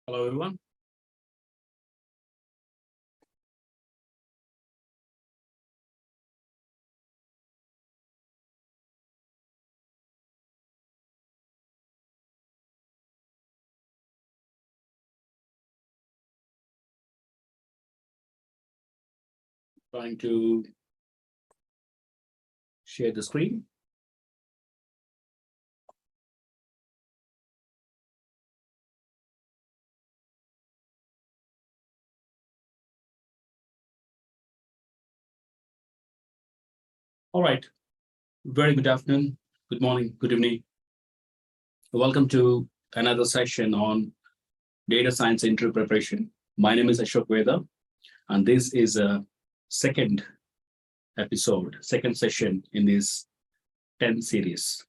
Hello, everyone. Trying to share the screen. All right. Very good afternoon, good morning, good evening. Welcome to another session on data science interview preparation. My name is Ashok Veda, and this is a second session in this 10 series.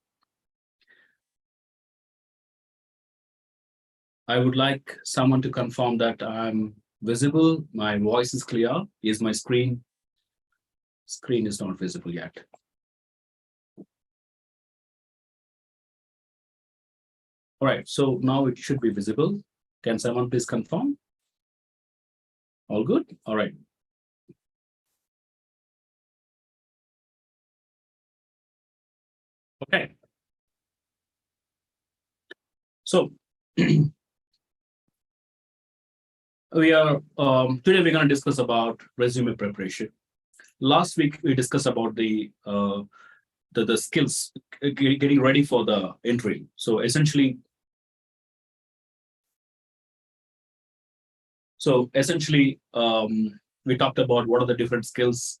I would like someone to confirm that I'm visible, my voice is clear. Is my screen is not visible yet? All right, so now it should be visible. Can someone please confirm? All good? All right. Okay. So today we're going to discuss about resume preparation. Last week we discussed about the skills getting ready for the interview. So essentially, we talked about what are the different skills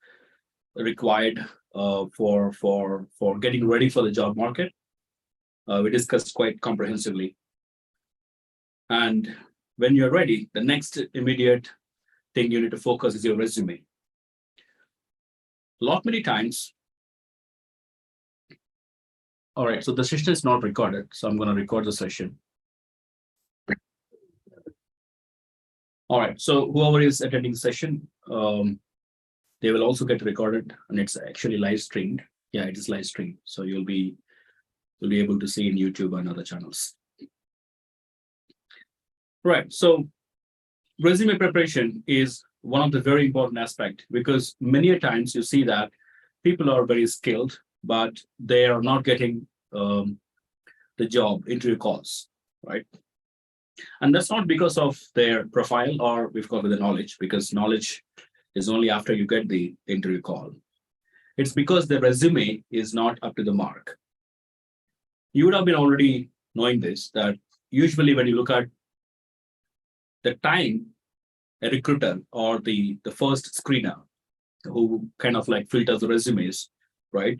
required for getting ready for the job market. We discussed quite comprehensively. And when you're ready, the next immediate thing you need to focus is your resume. Many times. All right, so the session is not recorded, so I'm going to record the session. All right, so whoever is attending the session, they will also get recorded, and it's actually live streamed. Yeah, it is live streamed, so you'll be able to see in YouTube and other channels. Right, so resume preparation is one of the very important aspects, because many a times you see that people are very skilled, but they are not getting the job interview calls, right? And that's not because of their profile or we've got the knowledge, because knowledge is only after you get the interview call. It's because the resume is not up to the mark. You would have been already knowing this, that usually when you look at the time a recruiter or the first screener who kind of like filters the resumes, right?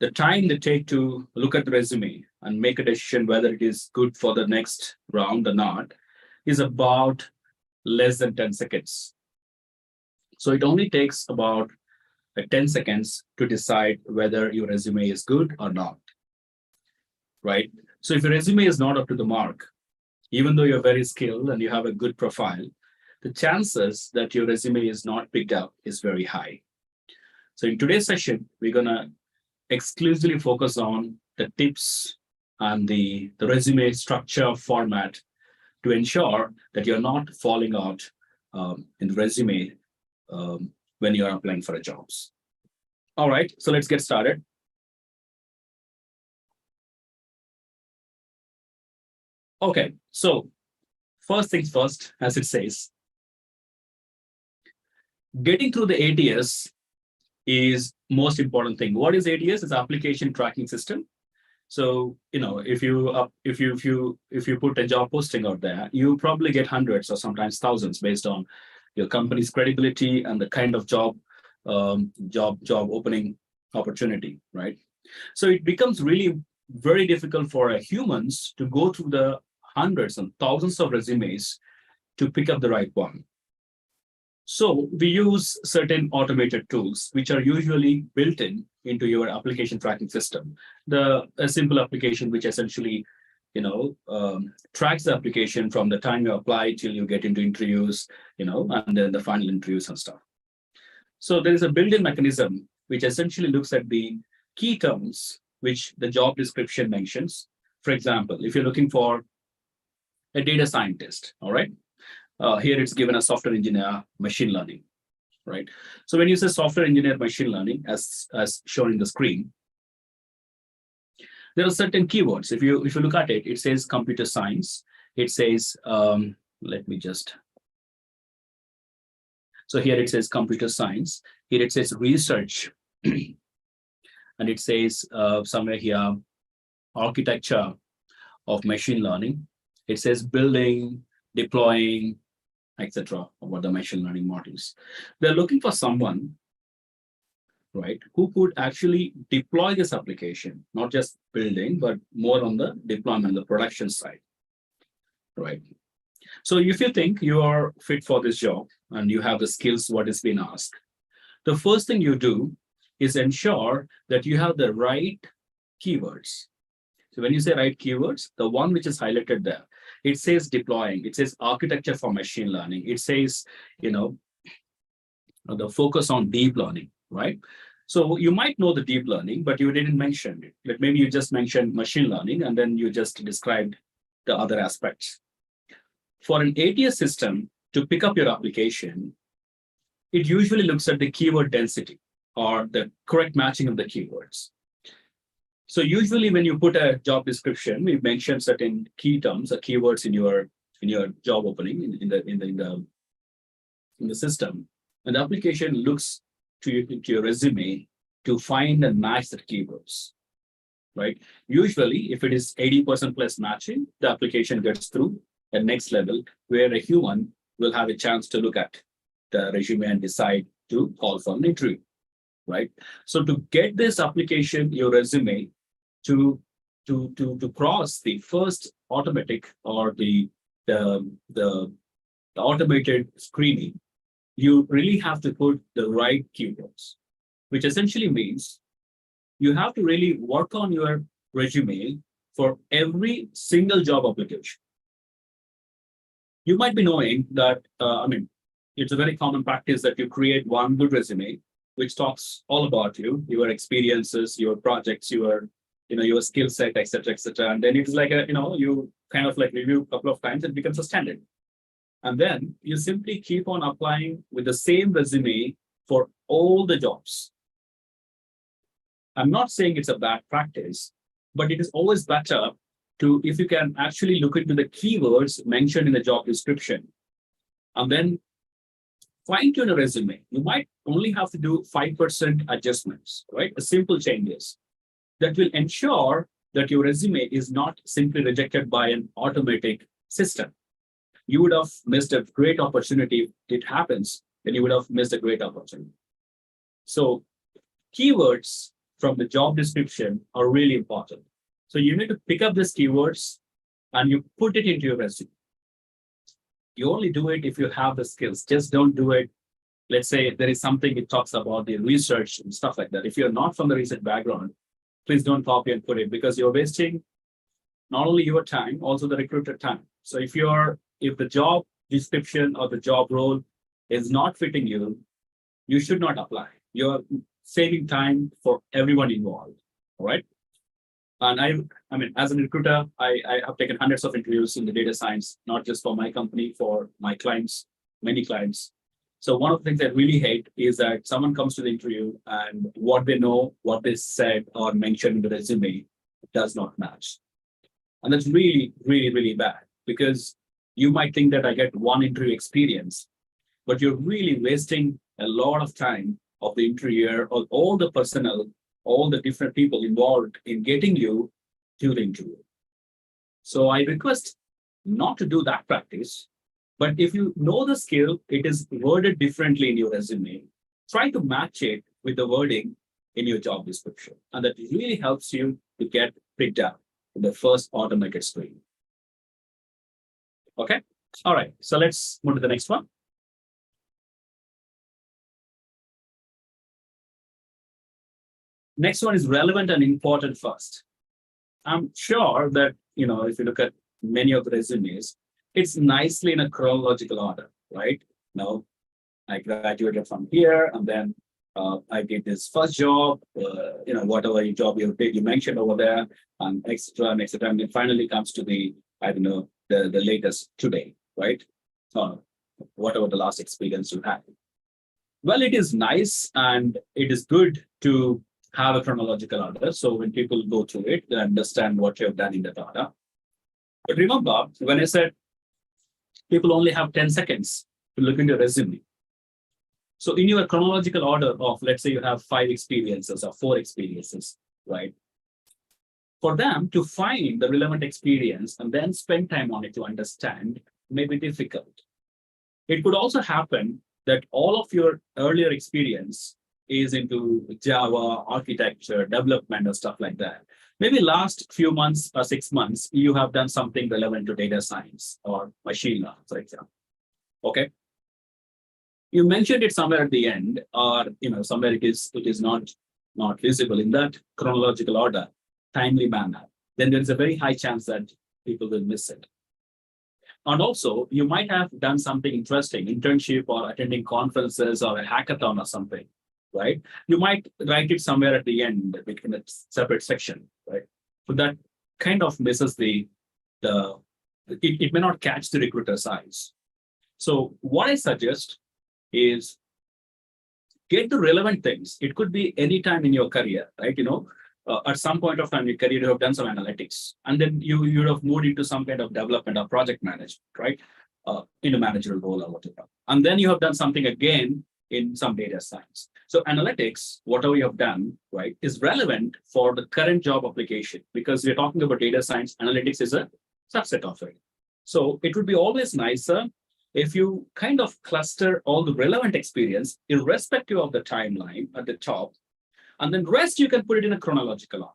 The time they take to look at the resume and make a decision whether it is good for the next round or not is about less than 10 seconds. So it only takes about 10 seconds to decide whether your resume is good or not, right? So if your resume is not up to the mark, even though you're very skilled and you have a good profile, the chances that your resume is not picked up is very high. So in today's session, we're going to exclusively focus on the tips and the resume structure format to ensure that you're not falling out in the resume when you're applying for a jobs. All right, so let's get started. Okay, so first things first, as it says, getting through the ATS is most important thing. What is ATS? It's application tracking system. So if you put a job posting out there, you probably get hundreds or sometimes thousands based on your company's credibility and the kind of job opening opportunity, right? So it becomes really very difficult for humans to go through the hundreds and thousands of resumes to pick up the right one. So we use certain automated tools, which are usually built into your application tracking system. A simple application which essentially, tracks the application from the time you apply till you get into interviews, and then the final interviews and stuff. So there is a built-in mechanism which essentially looks at the key terms which the job description mentions. For example, if you're looking for a data scientist, all right? Here it's given a software engineer, machine learning, right? So when you say software engineer, machine learning, as shown in the screen, there are certain keywords. If you look at it, it says computer science. It says, let me just. So here it says computer science. Here it says research. And it says somewhere here, architecture of machine learning. It says building, deploying, etc. about the machine learning models. They're looking for someone, right, who could actually deploy this application, not just building, but more on the deployment, the production side, right? So if you think you are fit for this job and you have the skills, what is being asked, the first thing you do is ensure that you have the right keywords. So when you say right keywords, the one which is highlighted there, it says deploying, it says architecture for machine learning, it says, the focus on deep learning, right? So you might know the deep learning, but you didn't mention it. Like maybe you just mentioned machine learning and then you just described the other aspects. For an ATS system to pick up your application, it usually looks at the keyword density or the correct matching of the keywords. So usually when you put a job description, we mention certain key terms or keywords in your job opening in the system, and the application looks to your resume to find and match the keywords, right? Usually, if it is 80% plus matching, the application gets through the next level where a human will have a chance to look at the resume and decide to call for an interview, right? So to get this application, your resume, to cross the first automatic or the automated screening, you really have to put the right keywords, which essentially means you have to really work on your resume for every single job application. You might be knowing that, it's a very common practice that you create one good resume, which talks all about you, your experiences, your projects, your skill set, etc., etc. And then it's like you kind of like review a couple of times, it becomes a standard. And then you simply keep on applying with the same resume for all the jobs. I'm not saying it's a bad practice, but it is always better to, if you can actually look into the keywords mentioned in the job description, and then fine tune a resume. You might only have to do 5% adjustments, right? A simple changes that will ensure that your resume is not simply rejected by an automatic system. You would have missed a great opportunity. It happens, then you would have missed a great opportunity. So keywords from the job description are really important. So you need to pick up these keywords and you put it into your resume. You only do it if you have the skills. Just don't do it. Let's say there is something it talks about the research and stuff like that. If you're not from the research background, please don't copy and put it, because you're wasting not only your time, also the recruiter time. So if the job description or the job role is not fitting you, you should not apply. You're saving time for everyone involved. All right. And I mean, as a recruiter, I have taken hundreds of interviews in the data science, not just for my company, for my clients, many clients. So one of the things I really hate is that someone comes to the interview and what they know, what they said or mentioned in the resume does not match. And that's really, really, really bad, because you might think that I get one interview experience, but you're really wasting a lot of time of the interviewer or all the personnel, all the different people involved in getting you to the interview. So I request not to do that practice. But if you know the skill, it is worded differently in your resume. Try to match it with the wording in your job description. And that really helps you to get picked up in the first automated screen. Okay. All right. So let's move to the next one. Next one is relevant and important first. I'm sure that, if you look at many of the resumes, it's nicely in a chronological order, right? Now, I graduated from here, and then I did this first job, whatever job you mentioned over there, and etc. And then finally comes to the I don't know, the latest today, right? Or whatever the last experience you had. Well, it is nice and it is good to have a chronological order. So when people go through it, they understand what you have done in the data. But remember, when I said people only have 10 seconds to look into your resume. So in your chronological order of, let's say you have 5 experiences or 4 experiences, right? For them to find the relevant experience and then spend time on it to understand may be difficult. It could also happen that all of your earlier experience is into Java, architecture, development, and stuff like that. Maybe last few months or 6 months, you have done something relevant to data science or machine learning, for example. Okay. You mentioned it somewhere at the end, or somewhere it is not visible in that chronological order, timely manner. Then there is a very high chance that people will miss it. And also, you might have done something interesting, internship or attending conferences or a hackathon or something, right? You might write it somewhere at the end between a separate section, right? So that kind of misses it may not catch the recruiter's eyes. So what I suggest is get the relevant things. It could be any time in your career, right? At some point of time in your career, you have done some analytics, and then you have moved into some kind of development or project management, right? In a managerial role or whatever. And then you have done something again in some data science. So analytics, whatever you have done, right, is relevant for the current job application, because we're talking about data science. Analytics is a subset of it. So it would be always nicer if you kind of cluster all the relevant experience irrespective of the timeline at the top, and then rest you can put it in a chronological order,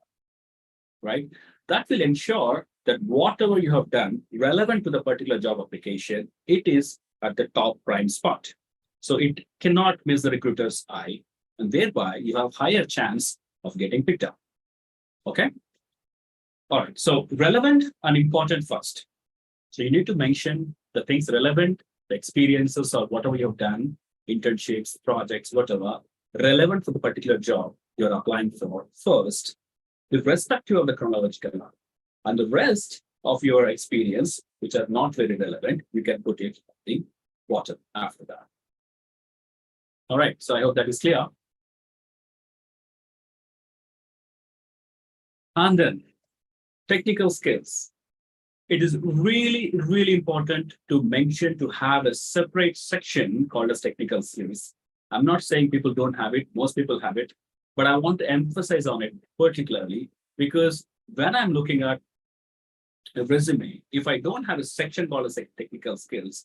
right? That will ensure that whatever you have done relevant to the particular job application, it is at the top prime spot. So it cannot miss the recruiter's eye, and thereby you have higher chance of getting picked up. Okay? All right, so relevant and important first. So you need to mention the things relevant, the experiences or whatever you have done, internships, projects, whatever, relevant for the particular job you're applying for first, irrespective of the chronological order. And the rest of your experience, which are not very relevant, you can put it at the bottom after that. All right, so I hope that is clear. And then technical skills. It is really, really important to mention to have a separate section called as technical skills. I'm not saying people don't have it, most people have it, but I want to emphasize on it particularly because when I'm looking at a resume, if I don't have a section called as technical skills,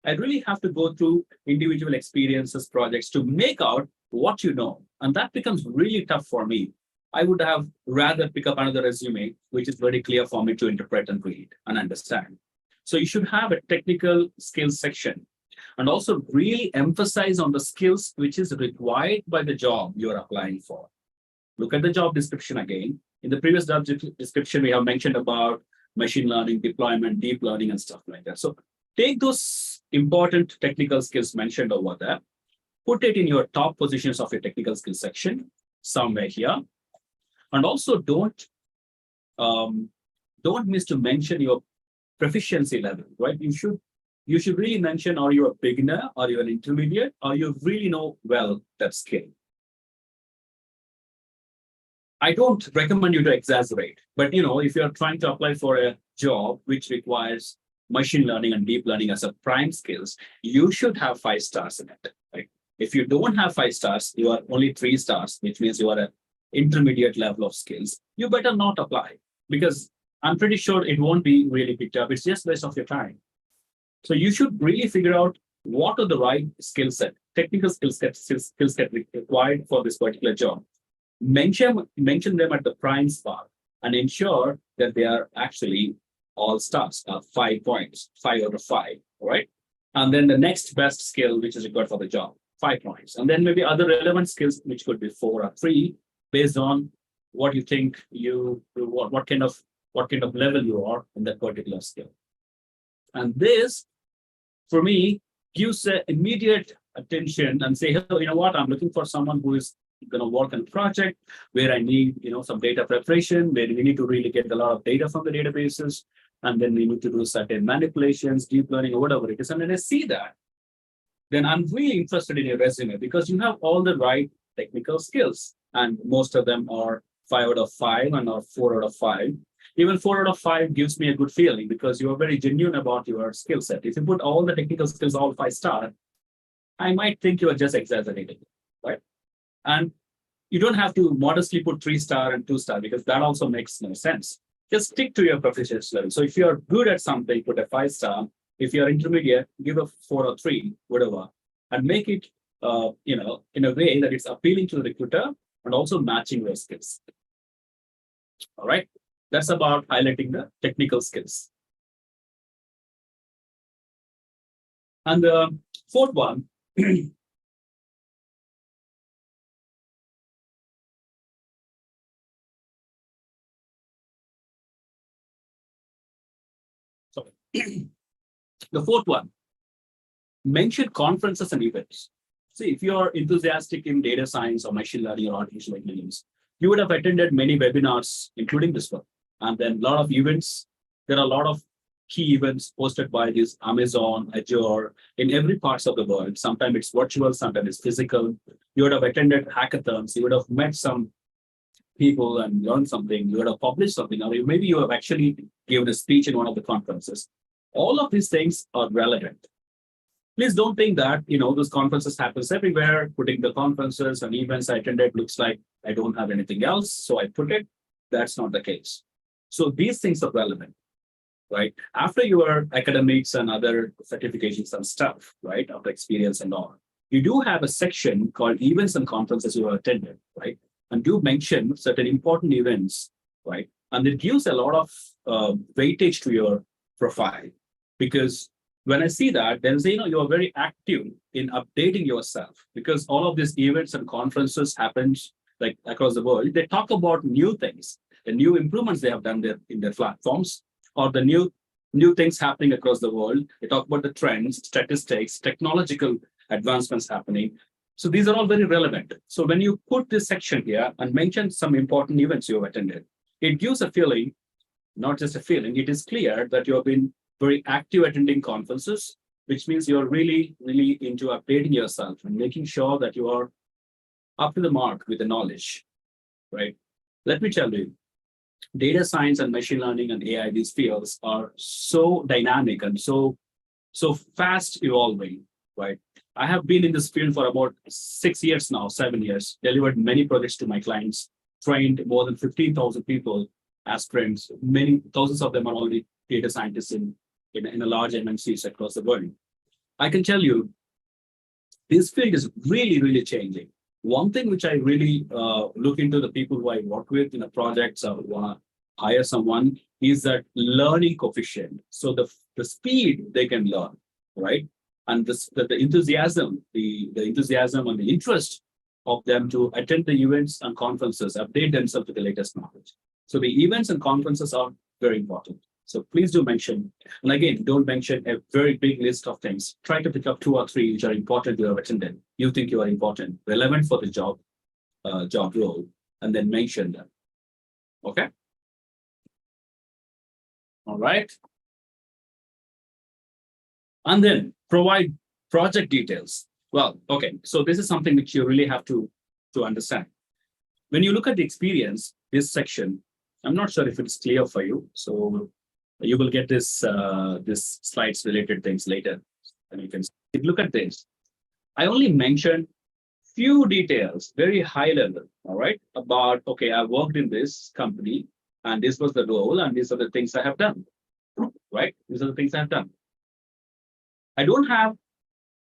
I really have to go through individual experiences, projects to make out what you know. And that becomes really tough for me. I would have rather pick up another resume, which is very clear for me to interpret and read and understand. So you should have a technical skills section and also really emphasize on the skills which is required by the job you're applying for. Look at the job description again. In the previous job description, we have mentioned about machine learning, deployment, deep learning, and stuff like that. So take those important technical skills mentioned over there, put it in your top positions of your technical skills section, somewhere here. And also don't miss to mention your proficiency level, right? You should really mention, are you a beginner, are you an intermediate, or you really know well that skill. I don't recommend you to exaggerate, but if you're trying to apply for a job which requires machine learning and deep learning as a prime skills, you should have 5 stars in it, right? If you don't have 5 stars, you are only 3 stars, which means you are a intermediate level of skills, you better not apply because I'm pretty sure it won't be really picked up. It's just waste of your time. So you should really figure out what are the right skill set, technical skill set required for this particular job. Mention them at the prime spot and ensure that they are actually all stars, 5 points, 5 out of 5, all right? And then the next best skill which is required for the job, 5 points. And then maybe other relevant skills which could be 4 or 3, based on what you think what kind of level you are in that particular skill. And this, for me, gives immediate attention and say, hey, you know what, I'm looking for someone who is going to work on a project where I need some data preparation, where we need to really get a lot of data from the databases, and then we need to do certain manipulations, deep learning, or whatever it is. And when I see that, then I'm really interested in your resume because you have all the right technical skills. And most of them are 5 out of 5 and or 4 out of 5. Even 4 out of 5 gives me a good feeling because you are very genuine about your skill set. If you put all the technical skills, all 5-star, I might think you are just exaggerating, right? And you don't have to modestly put 3-star and 2-star because that also makes no sense. Just stick to your proficiency level. So if you're good at something, put a 5-star. If you're intermediate, give a 4 or 3, whatever, and make it, in a way that it's appealing to the recruiter and also matching your skills. All right. That's about highlighting the technical skills. And the fourth one, the fourth one, mention conferences and events. See, if you're enthusiastic in data science or machine learning or artificial intelligence, you would have attended many webinars, including this one. And then a lot of events. There are a lot of key events hosted by this Amazon, Azure, in every parts of the world. Sometimes it's virtual, sometimes it's physical. You would have attended hackathons. You would have met some people and learned something. You would have published something, or maybe you have actually given a speech in one of the conferences. All of these things are relevant. Please don't think that, those conferences happens everywhere. Putting the conferences and events I attended looks like I don't have anything else, so I put it. That's not the case. So these things are relevant, right? After your academics and other certifications and stuff, right, after experience and all, you do have a section called events and conferences you have attended, right? And do mention certain important events, right? And it gives a lot of weightage to your profile because when I see that, then you are very active in updating yourself because all of these events and conferences happens like across the world. They talk about new things, the new improvements they have done in their platforms, or the new things happening across the world. They talk about the trends, statistics, technological advancements happening. So these are all very relevant. So when you put this section here and mention some important events you have attended, it gives a feeling, not just a feeling, it is clear that you have been very active attending conferences, which means you're really, really into updating yourself and making sure that you are up to the mark with the knowledge, right? Let me tell you, data science and machine learning and AI, these fields are so dynamic and so fast evolving, right? I have been in this field for about 6 years now, 7 years, delivered many projects to my clients, trained more than 15,000 people as friends. Many thousands of them are already data scientists in a large MNCs across the world. I can tell you, this field is really, really changing. One thing which I really look into the people who I work with in a project or want to hire someone is that learning coefficient. So the speed they can learn, right? And the enthusiasm, the enthusiasm and the interest of them to attend the events and conferences, update themselves with the latest knowledge. So the events and conferences are very important. So please do mention, and again, don't mention a very big list of things. Try to pick up 2 or 3 which are important you have attended. You think you are important, relevant for the job role, and then mention them. Okay. All right. And then provide project details. Well, okay. So this is something which you really have to understand. When you look at the experience, this section, I'm not sure if it's clear for you. So you will get this slides related things later, and you can look at this. I only mentioned few details, very high level, all right, about, okay, I worked in this company, and this was the role, and these are the things I have done, right? These are the things I have done. I don't have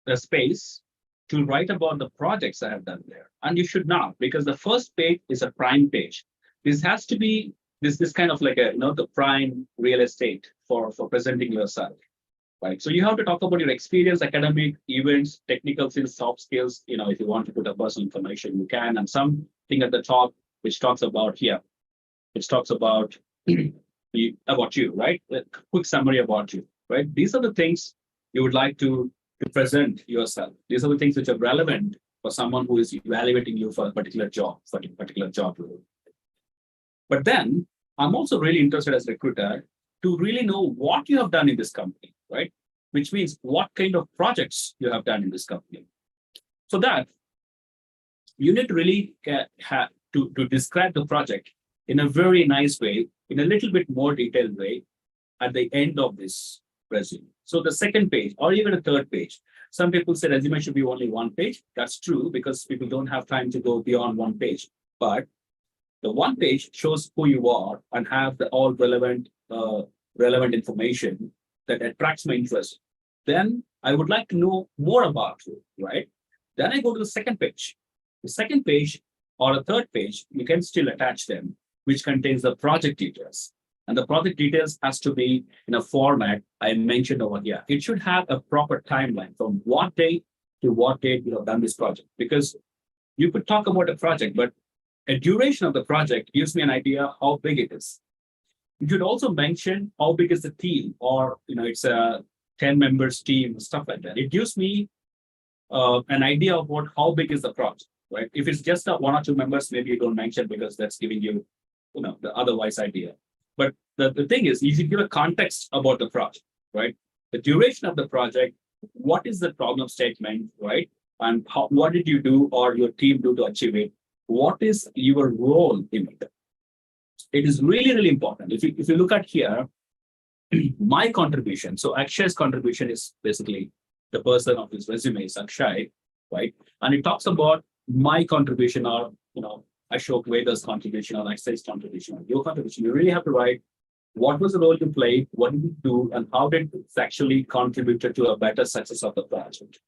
the space to write about the projects I have done there, and you should not, because the first page is a prime page. This has to be this kind of like the prime real estate for presenting yourself, right? So you have to talk about your experience, academic, events, technical skills, soft skills. If you want to put a personal information, you can, and something at the top which talks about here, which talks about about you, right? A quick summary about you, right? These are the things you would like to present yourself. These are the things which are relevant for someone who is evaluating you for a particular job, role. But then I'm also really interested as a recruiter to really know what you have done in this company, right? Which means what kind of projects you have done in this company. So that you need to really have to describe the project in a very nice way, in a little bit more detailed way at the end of this resume. So the second page or even a third page. Some people say resume should be only one page. That's true because people don't have time to go beyond one page. But the one page shows who you are and have the all relevant information that attracts my interest. Then I would like to know more about you, right? Then I go to the second page. The second page or a third page, you can still attach them, which contains the project details. And the project details has to be in a format I mentioned over here. It should have a proper timeline from what date to what date you have done this project. Because you could talk about a project, but a duration of the project gives me an idea how big it is. You should also mention how big is the team, or it's a 10 members team, stuff like that. It gives me an idea of how big is the project, right? If it's just one or two members, maybe you don't mention because that's giving you, the otherwise idea. But the thing is, you should give a context about the project, right? The duration of the project, what is the problem statement, right? And what did you do or your team do to achieve it? What is your role in it? It is really, really important. If you look at here, my contribution, so Akshay's contribution is basically the person of his resume is Akshay, right? And it talks about my contribution or, Ashok Veda's contribution or Akshay's contribution or your contribution. You really have to write what was the role you played, what did you do, and how did it actually contribute to a better success of the project.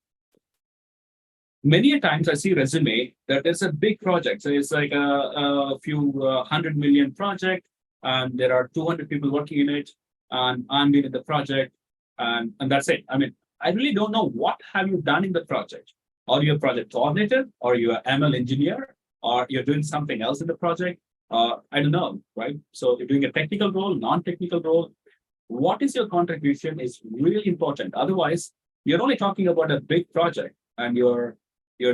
Many a times I see resume that is a big project. So it's like a few 100 million project, and there are 200 people working in it, and I'm in the project, and that's it. I mean, I really don't know what have you done in the project. Are you a project coordinator, or you're an ML engineer, or you're doing something else in the project? I don't know, right? So you're doing a technical role, non-technical role. What is your contribution is really important. Otherwise, you're only talking about a big project, and you're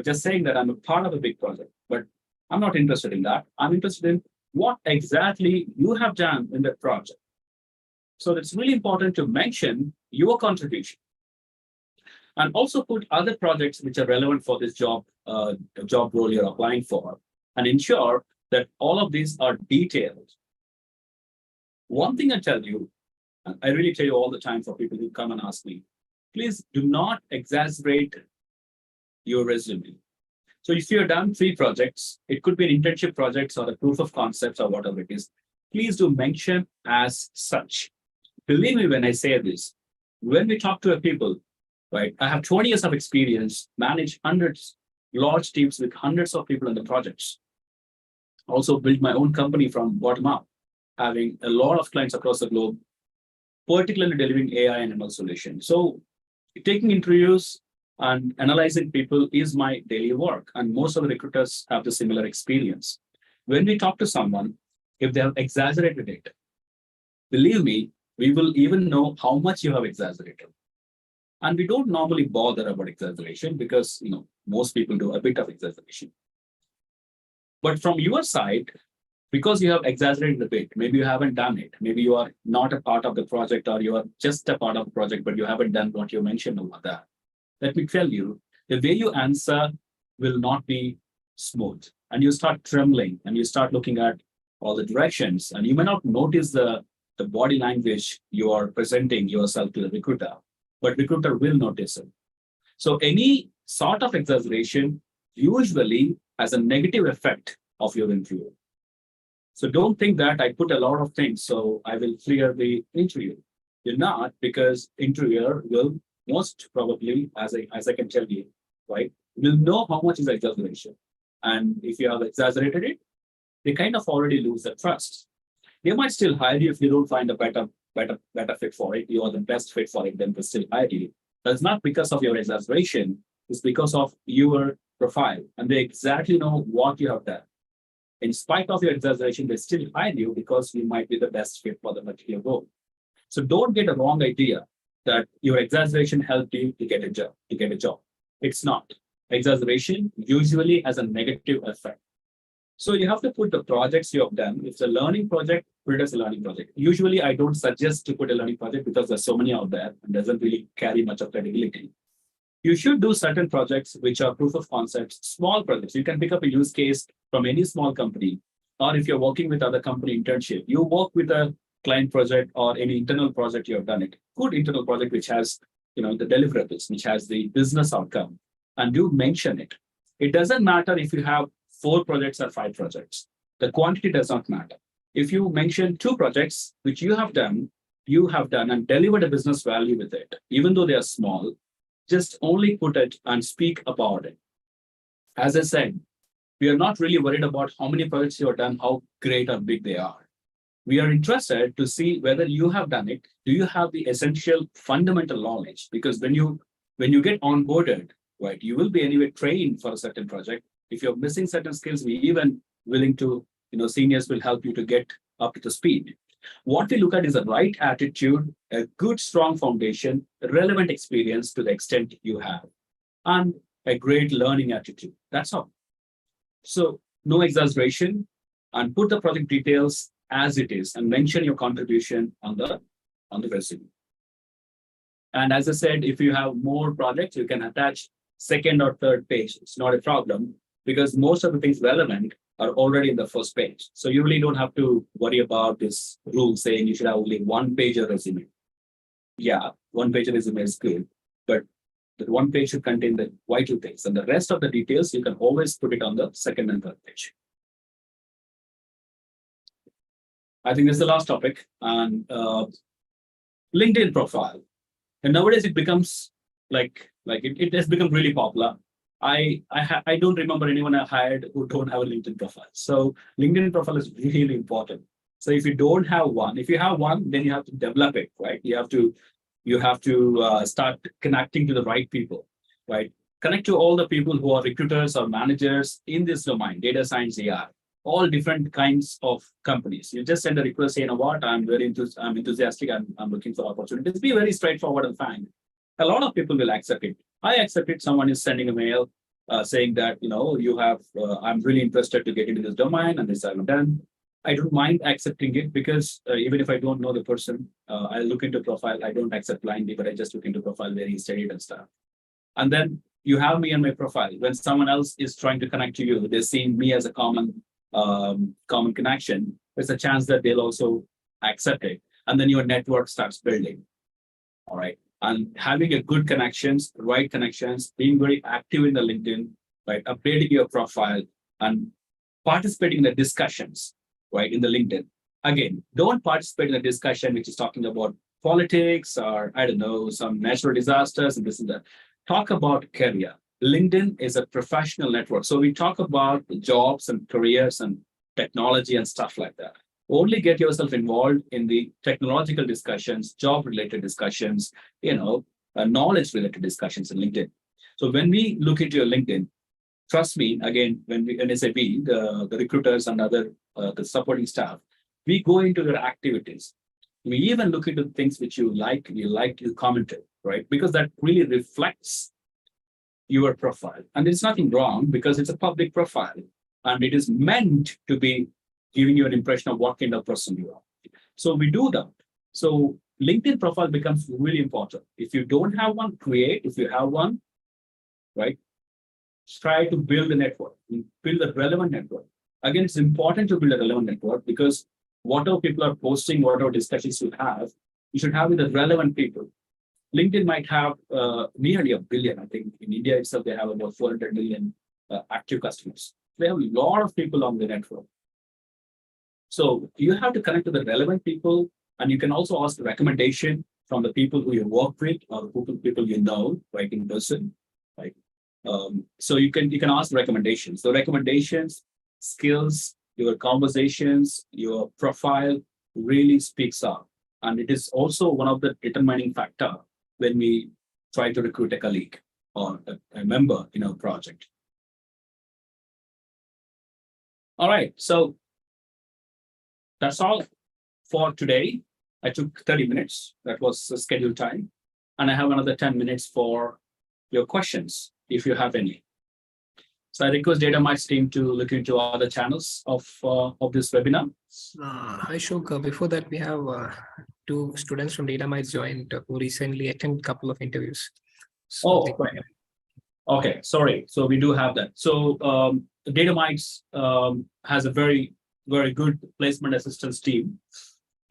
just saying that I'm a part of a big project. But I'm not interested in that. I'm interested in what exactly you have done in that project. So it's really important to mention your contribution. And also put other projects which are relevant for this job role you're applying for, and ensure that all of these are detailed. One thing I tell you, and I really tell you all the time for people who come and ask me, please do not exaggerate your resume. So if you've done 3 projects, it could be an internship projects or a proof of concepts or whatever it is, please do mention as such. Believe me when I say this, when we talk to people, right? I have 20 years of experience, manage hundreds, large teams with hundreds of people in the projects. Also built my own company from bottom up, having a lot of clients across the globe, particularly delivering AI and ML solutions. So taking interviews and analyzing people is my daily work. And most of the recruiters have the similar experience. When we talk to someone, if they have exaggerated it, believe me, we will even know how much you have exaggerated. And we don't normally bother about exaggeration because, most people do a bit of exaggeration. But from your side, because you have exaggerated a bit, maybe you haven't done it. Maybe you are not a part of the project, or you are just a part of the project, but you haven't done what you mentioned over that. Let me tell you, the way you answer will not be smooth. And you start trembling and you start looking at all the directions, and you may not notice the body language you are presenting yourself to the recruiter, but recruiter will notice it. So any sort of exaggeration usually has a negative effect of your interview. So don't think that I put a lot of things, so I will clear the interview. You're not, because interviewer will most probably, as I can tell you, right, will know how much is exaggeration. And if you have exaggerated it, they kind of already lose their trust. They might still hire you if you don't find a better fit for it. You are the best fit for it, then they still hire you. That's not because of your exaggeration. It's because of your profile, and they exactly know what you have done. In spite of your exaggeration, they still hire you because you might be the best fit for the particular role. So don't get a wrong idea that your exaggeration helped you to get a job. It's not. Exaggeration usually has a negative effect. So you have to put the projects you have done. If it's a learning project, put it as a learning project. Usually, I don't suggest to put a learning project because there's so many out there and doesn't really carry much of credibility. You should do certain projects which are proof of concepts, small projects. You can pick up a use case from any small company, or if you're working with other company internship, you work with a client project or any internal project you have done it. Good internal project which has the deliverables, which has the business outcome, and do mention it. It doesn't matter if you have 4 projects or 5 projects. The quantity does not matter. If you mention 2 projects which you have done and delivered a business value with it, even though they are small, just only put it and speak about it. As I said, we are not really worried about how many projects you have done, how great or big they are. We are interested to see whether you have done it. Do you have the essential fundamental knowledge? Because when you get onboarded, right, you will be anyway trained for a certain project. If you're missing certain skills, we even willing to, seniors will help you to get up to the speed. What we look at is the right attitude, a good, strong foundation, relevant experience to the extent you have, and a great learning attitude. That's all. So no exaggeration, and put the project details as it is and mention your contribution on the resume. And as I said, if you have more projects, you can attach second or third page. It's not a problem because most of the things relevant are already in the first page. So you really don't have to worry about this rule saying you should have only 1 page resume. Yeah, 1 page resume is good, but the 1 page should contain the vital things, and the rest of the details you can always put it on the second and third page. I think this is the last topic on LinkedIn profile. And nowadays it becomes it has become really popular. I don't remember anyone I hired who don't have a LinkedIn profile. So LinkedIn profile is really important. So if you don't have one, if you have one, then you have to develop it, right? You have to start connecting to the right people, right? Connect to all the people who are recruiters or managers in this domain, data science, AI, all different kinds of companies. You just send a request, say, you know what, I'm enthusiastic, I'm looking for opportunities. Be very straightforward and frank. A lot of people will accept it. I accept it. Someone is sending a mail saying that, I'm really interested to get into this domain and this I've done. I don't mind accepting it because even if I don't know the person, I look into profile. I don't accept blindly, but I just look into profile where he studied and stuff. And then you have me on my profile. When someone else is trying to connect to you, they're seeing me as a common connection. There's a chance that they'll also accept it. And then your network starts building. All right. And having a good connections, right connections, being very active in the LinkedIn, right, updating your profile and participating in the discussions, right, in the LinkedIn. Again, don't participate in the discussion which is talking about politics or, I don't know, some natural disasters and this and that. Talk about career. LinkedIn is a professional network. So we talk about jobs and careers and technology and stuff like that. Only get yourself involved in the technological discussions, job-related discussions, knowledge-related discussions in LinkedIn. So when we look into your LinkedIn, trust me, again, when I say we, the recruiters and other the supporting staff, we go into their activities. We even look into things which you commented, right? Because that really reflects your profile. And there's nothing wrong because it's a public profile and it is meant to be giving you an impression of what kind of person you are. So we do that. So LinkedIn profile becomes really important. If you don't have one, create. If you have one, right, try to build a network, build a relevant network. Again, it's important to build a relevant network because whatever people are posting, whatever discussions you should have with the relevant people. LinkedIn might have nearly 1 billion. I think in India itself, they have about 400 million active customers. They have a lot of people on the network. So you have to connect to the relevant people, and you can also ask recommendation from the people who you work with or people you know, right, in person, right? So you can ask recommendations. The recommendations, skills, your conversations, your profile really speaks up, and it is also one of the determining factor when we try to recruit a colleague or a member in our project. All right, so that's all for today. I took 30 minutes. That was the scheduled time. And I have another 10 minutes for your questions, if you have any. So I request DataMites team to look into other channels of this webinar. Hi, Ashok. Before that, we have two students from DataMites joined who recently attended a couple of interviews. So okay, sorry. So we do have that. So DataMites has a very, very good placement assistance team,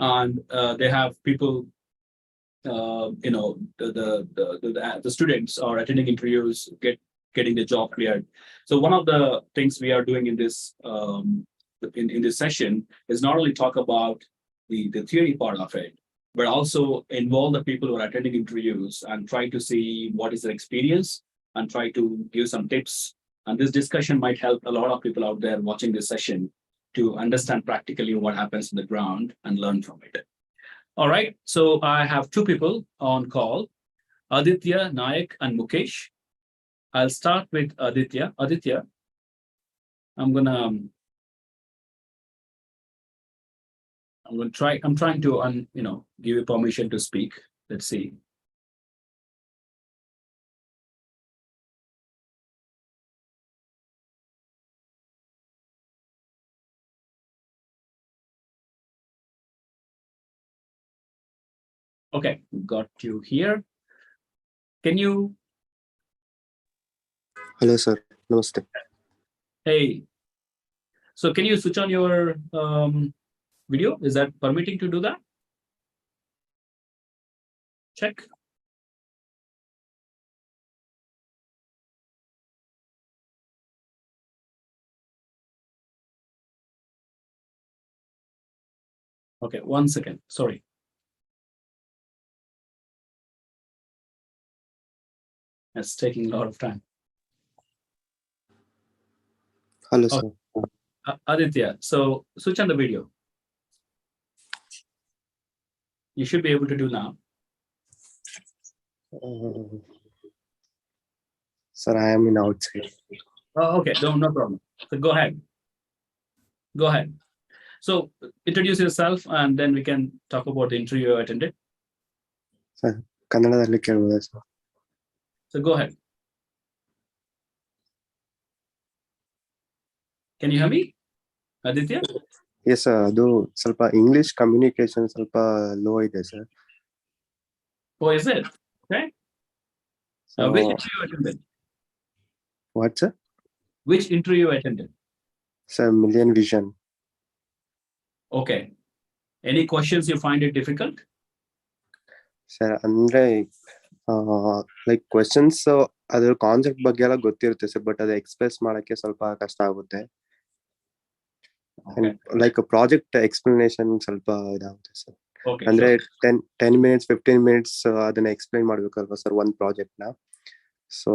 and they have people. The students are attending interviews, getting the job cleared. So one of the things we are doing in this in this session is not only talk about the theory part of it, but also involve the people who are attending interviews and try to see what is their experience and try to give some tips. And this discussion might help a lot of people out there watching this session to understand practically what happens on the ground and learn from it. All right, so I have two people on call, Aditya, Nayak, and Mukesh. I'll start with Aditya. Aditya, I'm trying to give you permission to speak. Let's see. Okay, got you here. Can you? Hello, sir. Namaste. Hey. So can you switch on your video? Is that permitting to do that? Check. Okay, 1 second. Sorry. It's taking a lot of time. Hello, Okay. sir. Aditya, so switch on the video. You should be able to do now. Sir, I am in outside. Oh, okay, no problem. So go ahead. Go ahead. So introduce yourself and then we can talk about the interview you attended. Sir, ಕನ್ನಡದಲ್ಲಿ ಕೇಳಬಹುದಾ sir? So go ahead. Can you hear me, Aditya? Yes, sir. ಅದು ಸ್ವಲ್ಪ English communication ಸ್ವಲ್ಪ low ಇದೆ sir. Oh, is it? Okay. Which interview you attended? What, sir? Which interview you attended? Sir, Million Vision. Okay. Any questions you find it difficult? Sir ಅಂದ್ರೆ like questions ಅದ್ರ concept ಬಗ್ಗೆ ಎಲ್ಲ ಗೊತ್ತಿರುತ್ತೆ sir, but ಅದು express ಮಾಡಕ್ಕೆ ಸ್ವಲ್ಪ ಕಷ್ಟ ಆಗುತ್ತೆ. ಲೈಕ್ ಪ್ರಾಜೆಕ್ಟ್ ಎಕ್ಸ್ಪ್ಲನೇಷನ್ ಸ್ವಲ್ಪ ಇದಾಗುತ್ತೆ ಸರ್. ಅಂದ್ರೆ 10 minutes 15 minutes ಅದನ್ನ ಎಕ್ಸ್ಪ್ಲೈನ್ ಮಾಡ್ಬೇಕಲ್ವಾ ಸರ್ ಒಂದ್ ಪ್ರಾಜೆಕ್ಟ್ ನ, ಸೊ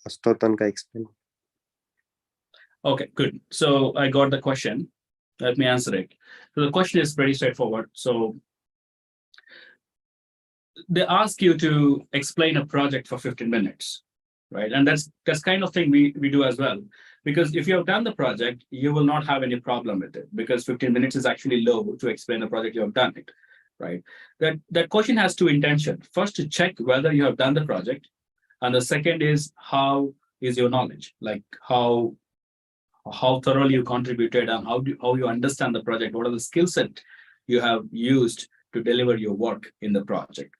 ಅಷ್ಟೋ ತನಕ explain. Okay, good. So I got the question. Let me answer it. So the question is pretty straightforward. So they ask you to explain a project for 15 minutes, right? And that's kind of thing we do as well. Because if you have done the project, you will not have any problem with it because 15 minutes is actually low to explain the project you have done it, right? That question has two intentions. First, to check whether you have done the project. And the second is how is your knowledge, like how thoroughly you contributed and how you understand the project. What are the skill set you have used to deliver your work in the project?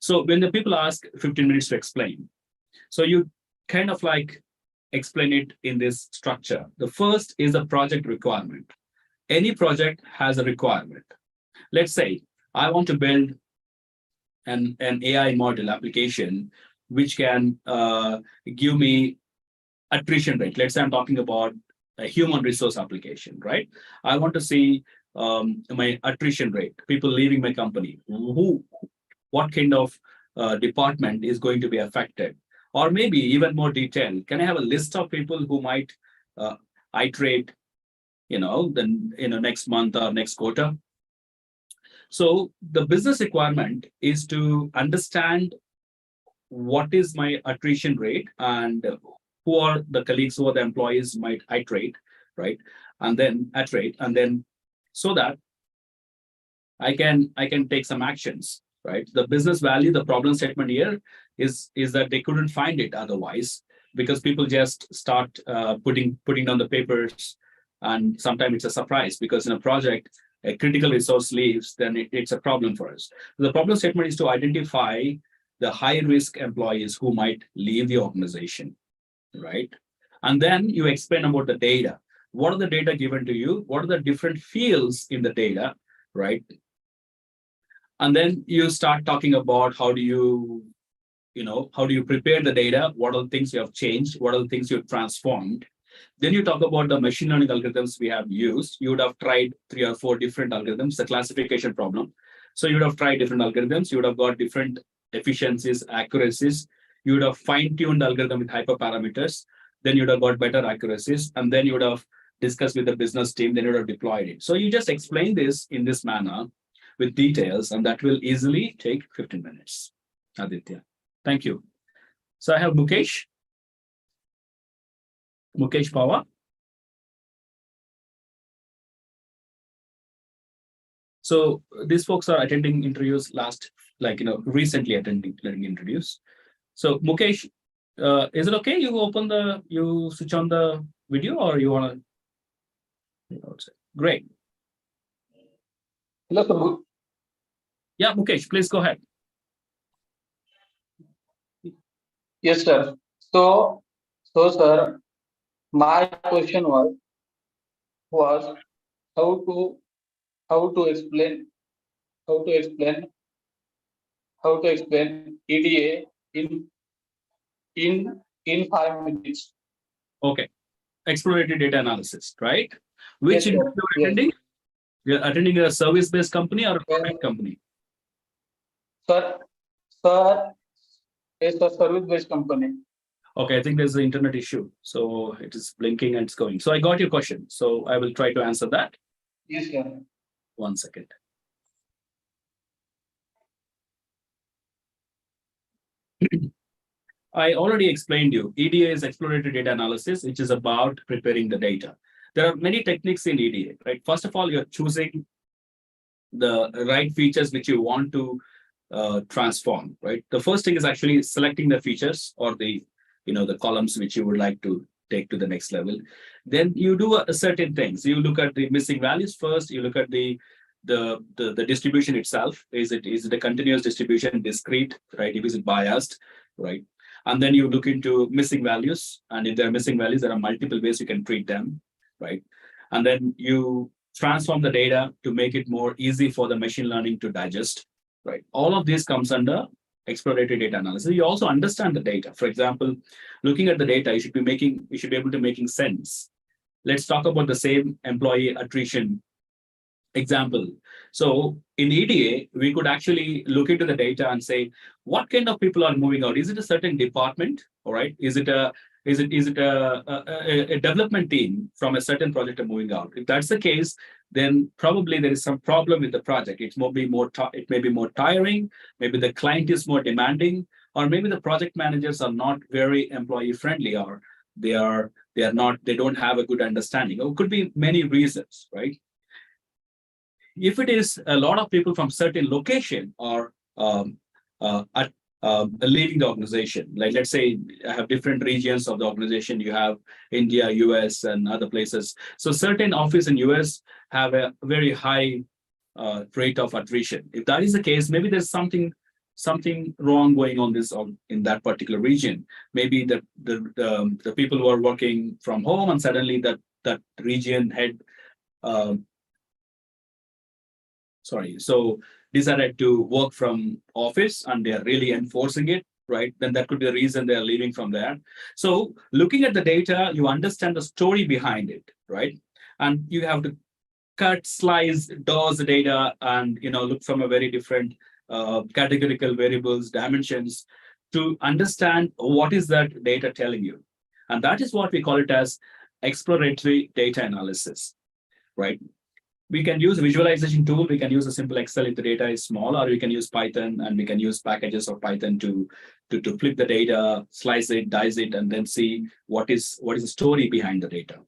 So when the people ask 15 minutes to explain, so you kind of like explain it in this structure. The first is the project requirement. Any project has a requirement. Let's say I want to build an AI model application which can give me attrition rate. Let's say I'm talking about a human resource application, right? I want to see my attrition rate, people leaving my company, what kind of department is going to be affected, or maybe even more detail. Can I have a list of people who might iterate, next month or next quarter? So the business requirement is to understand what is my attrition rate and who are the colleagues, who are the employees might iterate, right? And then so that I can take some actions, right? The business value, the problem statement here is that they couldn't find it otherwise. because people just start putting down the papers, and sometimes it's a surprise because in a project, a critical resource leaves, then it's a problem for us. The problem statement is to identify the high-risk employees who might leave the organization, right? And then you explain about the data. What are the data given to you? What are the different fields in the data, right? And then you start talking about how do you prepare the data? What are the things you have changed? What are the things you've transformed? Then you talk about the machine learning algorithms we have used. You would have tried 3 or 4 different algorithms, the classification problem. So you would have tried different algorithms. You would have got different efficiencies, accuracies. You would have fine-tuned algorithm with hyperparameters. Then you would have got better accuracies. And then you would have discussed with the business team. Then you would have deployed it. So you just explain this in this manner with details, and that will easily take 15 minutes. Aditya, thank you. So I have Mukesh Pawar. So these folks are attending interviews recently attending interviews. So Mukesh, is it okay? You switch on the video, or you want to? Great. Hello, sir. Yeah, Mukesh, please go ahead. Yes, sir. So sir, my question was how to explain EDA in 5 minutes. Okay. Exploratory data analysis, right? Which Yes, sir. you're attending? You're attending a service-based company or a product company? Sir, it's a service-based company. Okay, I think there's an internet issue. So it is blinking and it's going. So I got your question. So I will try to answer that. Yes, sir. 1 second. I already explained you, EDA is exploratory data analysis, which is about preparing the data. There are many techniques in EDA, right? First of all, you're choosing the right features which you want to transform, right? The first thing is actually selecting the features or the columns which you would like to take to the next level. Then you do certain things. You look at the missing values first. You look at the distribution itself. Is it a continuous distribution, discrete, right? Is it biased, right? And then you look into missing values. And if there are missing values, there are multiple ways you can treat them, right? And then you transform the data to make it more easy for the machine learning to digest, right? All of this comes under exploratory data analysis. You also understand the data. For example, looking at the data, you should be able to making sense. Let's talk about the same employee attrition example. So in EDA, we could actually look into the data and say, what kind of people are moving out? Is it a certain department? All right. Is it a development team from a certain project are moving out? If that's the case, then probably there is some problem with the project. It may be more tiring. Maybe the client is more demanding, or maybe the project managers are not very employee friendly, or they don't have a good understanding. It could be many reasons, right? If it is a lot of people from certain location or leaving the organization, like let's say I have different regions of the organization. You have India, US, and other places. So certain office in US have a very high rate of attrition. If that is the case, maybe there's something wrong going on in that particular region. Maybe the people who are working from home, and suddenly that region head so decided to work from office, and they're really enforcing it, right? Then that could be the reason they're leaving from there. So looking at the data, you understand the story behind it, right? And you have to cut, slice, dose the data, and look from a very different categorical variables, dimensions, to understand what is that data telling you. And that is what we call it as exploratory data analysis, right? We can use a visualization tool. We can use a simple Excel if the data is small, or we can use Python, and we can use packages of Python to flip the data, slice it, dice it, and then see what is the story behind the data.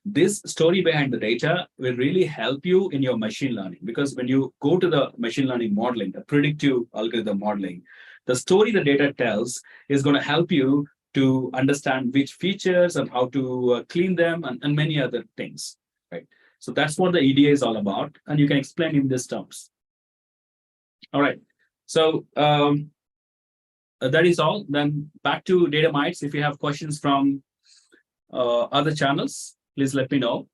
This story behind the data will really help you in your machine learning, because when you go to the machine learning modeling, the predictive algorithm modeling, the story the data tells is going to help you to understand which features and how to clean them and many other things, right? So that's what the EDA is all about, and you can explain in these terms. All right, so that is all. Then back to DataMites. If you have questions from other channels, please let me know.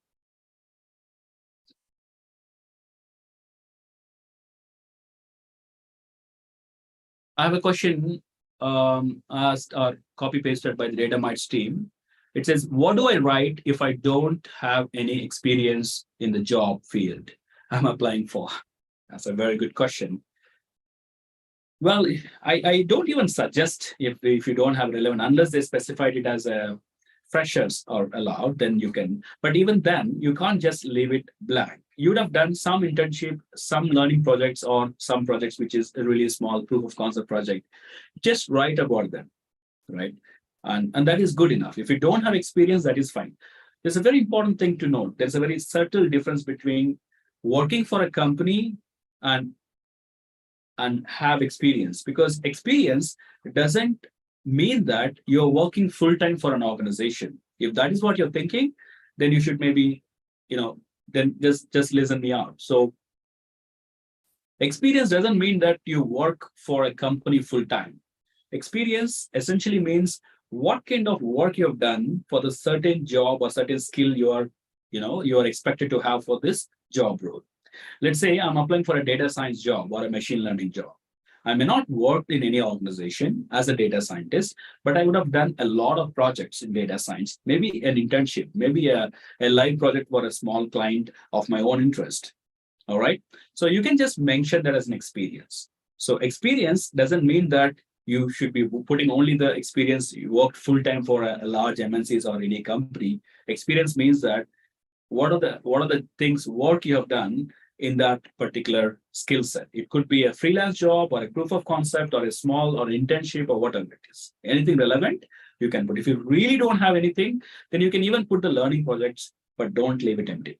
I have a question asked or copy pasted by the DataMites team. It says, what do I write if I don't have any experience in the job field I'm applying for? That's a very good question. Well, I don't even suggest if you don't have relevant, unless they specified it as a freshers are allowed, then you can. But even then, you can't just leave it blank. You'd have done some internship, some learning projects, or some projects which is a really small proof of concept project. Just write about them, right? And that is good enough. If you don't have experience, that is fine. There's a very important thing to note. There's a very subtle difference between working for a company and have experience, because experience doesn't mean that you're working full-time for an organization. If that is what you're thinking, then you should maybe, then just listen me out. So experience doesn't mean that you work for a company full-time. Experience essentially means what kind of work you have done for the certain job or certain skill you are expected to have for this job role. Let's say I'm applying for a data science job or a machine learning job. I may not work in any organization as a data scientist, but I would have done a lot of projects in data science, maybe an internship, maybe a live project for a small client of my own interest. All right. So you can just mention that as an experience. So experience doesn't mean that you should be putting only the experience you worked full-time for a large MNCs or any company. Experience means that what are the things work you have done in that particular skill set. It could be a freelance job or a proof of concept or a small or internship or whatever it is. Anything relevant, you can put. If you really don't have anything, then you can even put the learning projects, but don't leave it empty.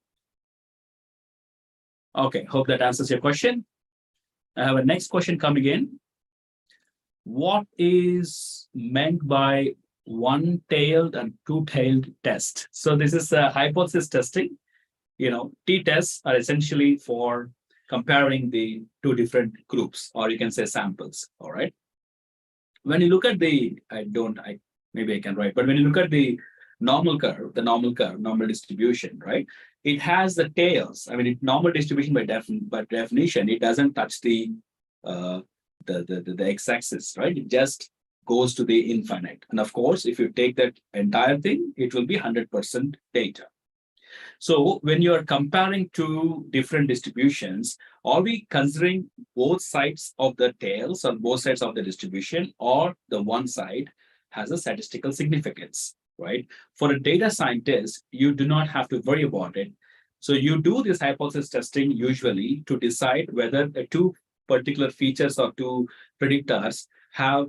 Okay, hope that answers your question. I have a next question coming in. What is meant by one-tailed and two-tailed test? So this is a hypothesis testing. T-tests are essentially for comparing the two different groups, or you can say samples. All right. When you look at maybe I can write, but when you look at the normal distribution, right? It has the tails. I mean, normal distribution by definition, it doesn't touch the x-axis, right? It just goes to the infinite. And of course, if you take that entire thing, it will be 100% data. So when you are comparing two different distributions, are we considering both sides of the tails or both sides of the distribution, or the one side has a statistical significance, right? For a data scientist, you do not have to worry about it. So you do this hypothesis testing usually to decide whether the two particular features or two predictors have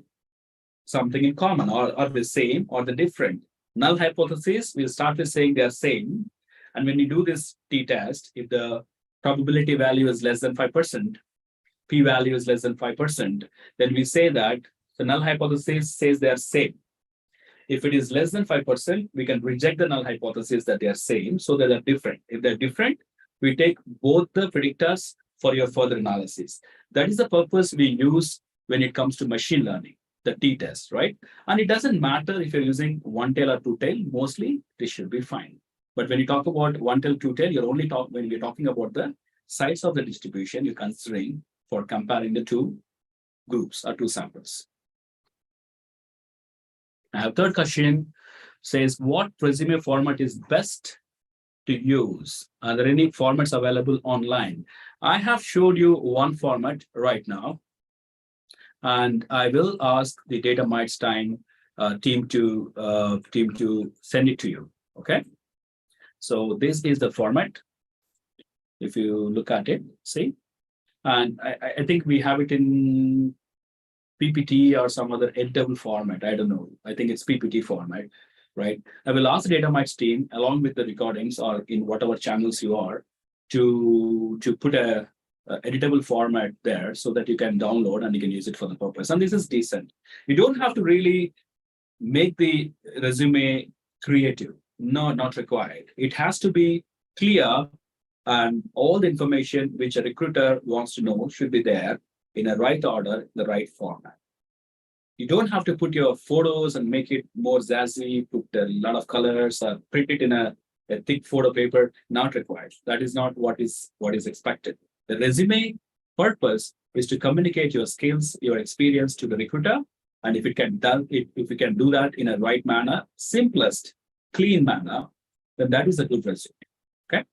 something in common, or are the same or the different. Null hypothesis, we'll start with saying they're same. And when you do this t-test, if the probability value is less than 5%, p-value is less than 5%, then we say that the null hypothesis says they are same. If it is less than 5%, we can reject the null hypothesis that they are same, so that they're different. If they're different, we take both the predictors for your further analysis. That is the purpose we use when it comes to machine learning, the t-test, right? And it doesn't matter if you're using one-tail or two-tail, mostly this should be fine. But when you talk about one-tail, two-tail, you're only when we're talking about the size of the distribution you're considering for comparing the two groups or two samples. I have third question, says, what resume format is best to use? Are there any formats available online? I have showed you one format right now, and I will ask the DataMites team to send it to you. Okay. So this is the format. If you look at it, see, and I think we have it in PPT or some other editable format. I don't know. I think it's PPT format, right? I will ask the DataMites team, along with the recordings or in whatever channels you are, to put a editable format there so that you can download and you can use it for the purpose. And this is decent. You don't have to really make the resume creative. No, not required. It has to be clear, and all the information which a recruiter wants to know should be there in a right order, the right format. You don't have to put your photos and make it more zazzy, put a lot of colors, or print it in a thick photo paper. Not required. That is not what is expected. The resume purpose is to communicate your skills, your experience to the recruiter. And if we can do that in a right manner, simplest, clean manner, then that is a good resume. Okay.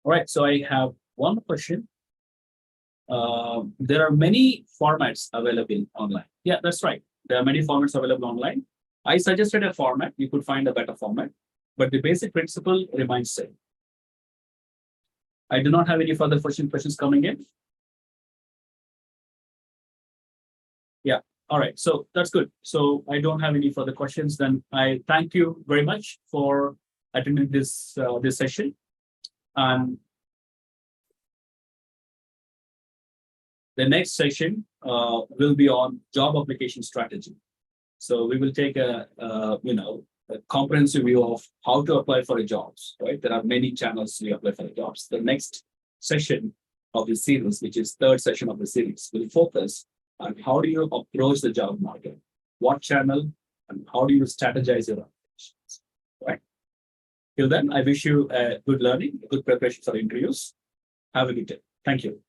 All right. So I have one question. There are many formats available online. Yeah, that's right. There are many formats available online. I suggested a format. You could find a better format, but the basic principle remains same. I do not have any further questions coming in. Yeah. All right. So that's good. So I don't have any further questions. Then I thank you very much for attending this session. And the next session will be on job application strategy. So we will take a comprehensive view of how to apply for jobs, right? There are many channels to apply for jobs. The next session of the series, which is third session of the series, will focus on how do you approach the job market, what channel, and how do you strategize your applications, right? Till then, I wish you a good learning, a good preparation for interviews. Have a good day. Thank you.